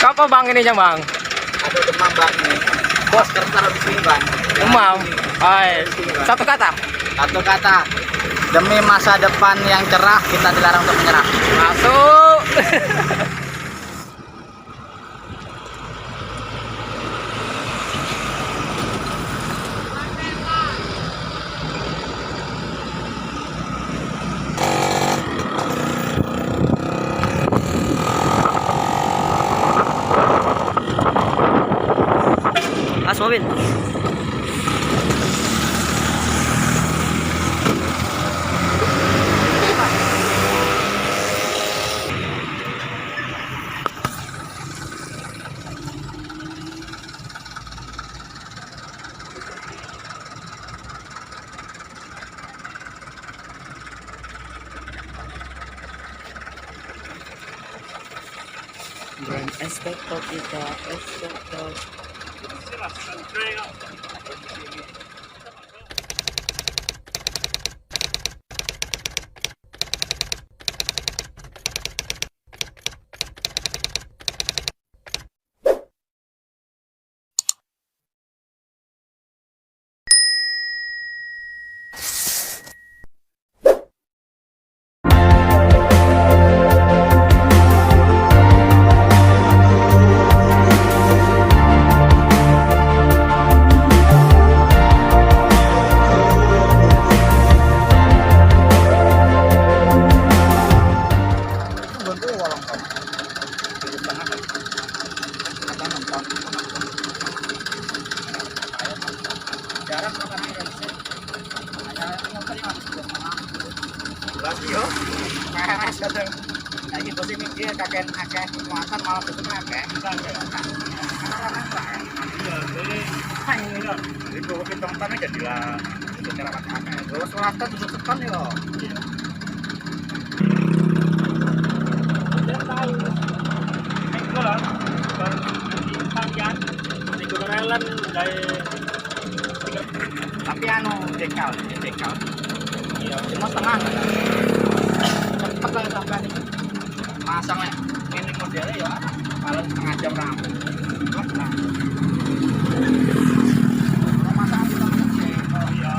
Apa bang ininya bang? Ada demam bang ini. Bos taruh di sini bang. Demam. Hai. Satu kata. Satu kata. Demi masa depan yang cerah kita dilarang untuk menyerah. Masuk. Mas mobil. Brand Esteto kita, Esteto. Lagi bos ini dia kakek muatan malah betul kakek. Jadi gue kita tempatnya jadi lah untuk cara kakek. Gue swasta tuh sekan ya. Dia tahu. Ini lah. Panggian di Gunung Island dari Tapi anu dekal. Iya, cuma setengah. Cepet lah sampai ini. Masangnya ini modelnya ya paling setengah jam rampung. Nah. Masak kita iya.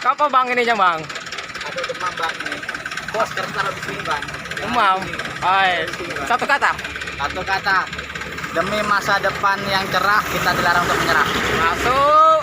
Apa bang ininya bang? Ada demam bang ini. Bos kertas habis ini bang. Demam. Satu kata. Satu kata. Demi masa depan yang cerah kita dilarang untuk menyerah. Masuk.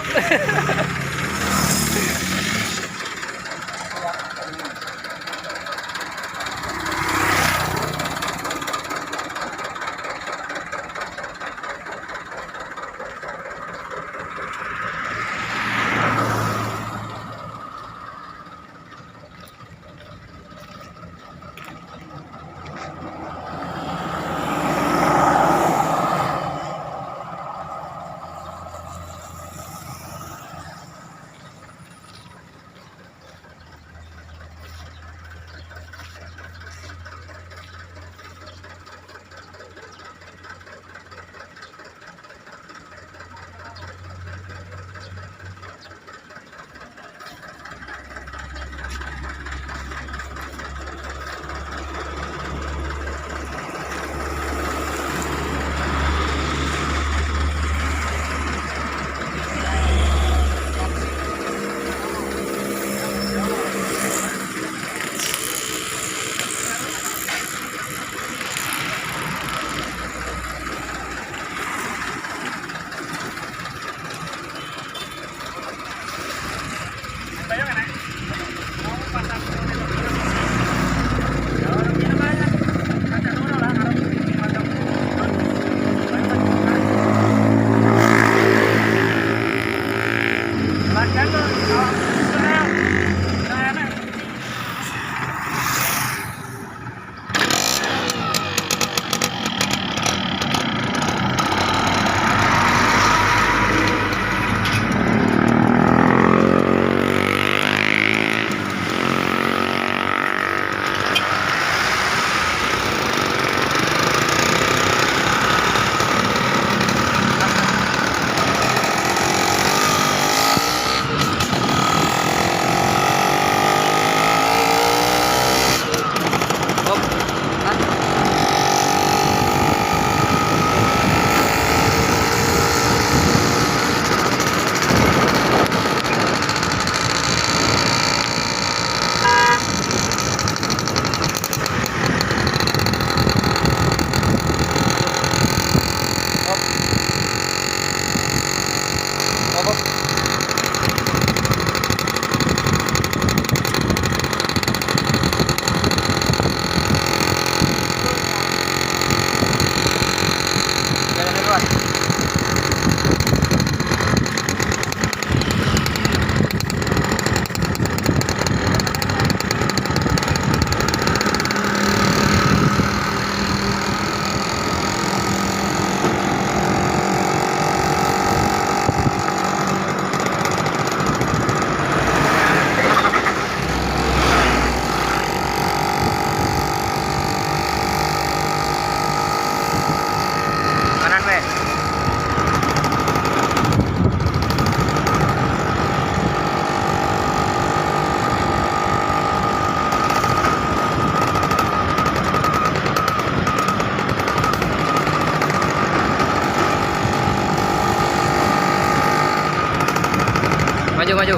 Maju, maju.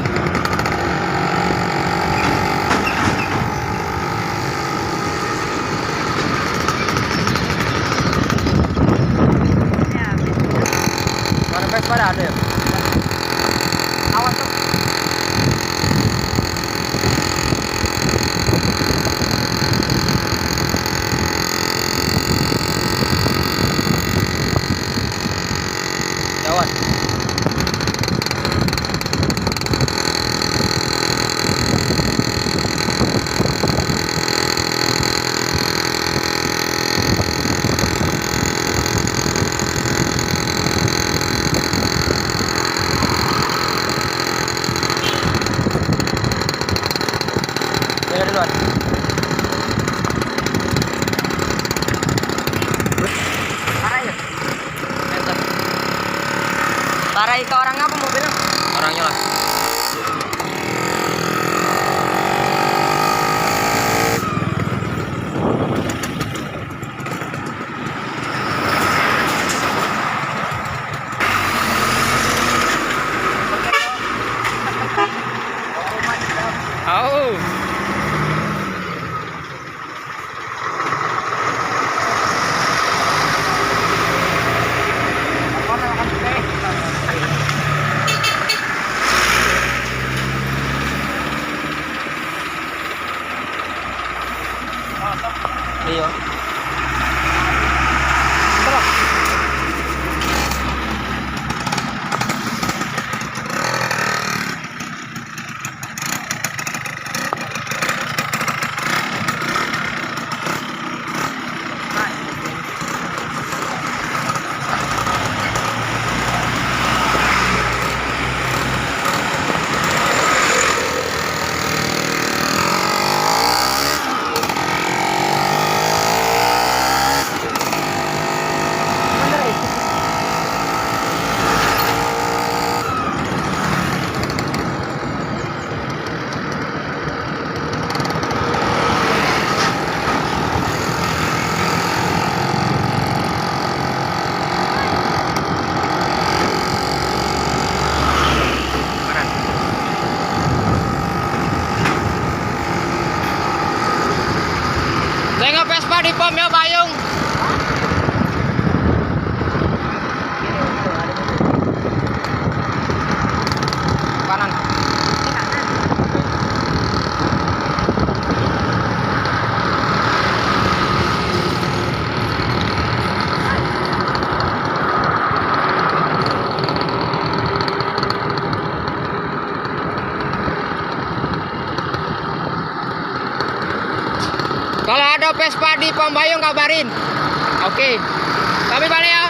Mana Vespa ada ya? Awas tuh. Jawab. Jalan duluan. Parah ya? Parah ke orang apa mobilnya? Orangnya lah. Vespa di Pom Bayung kabarin. Oke. Kami balik ya.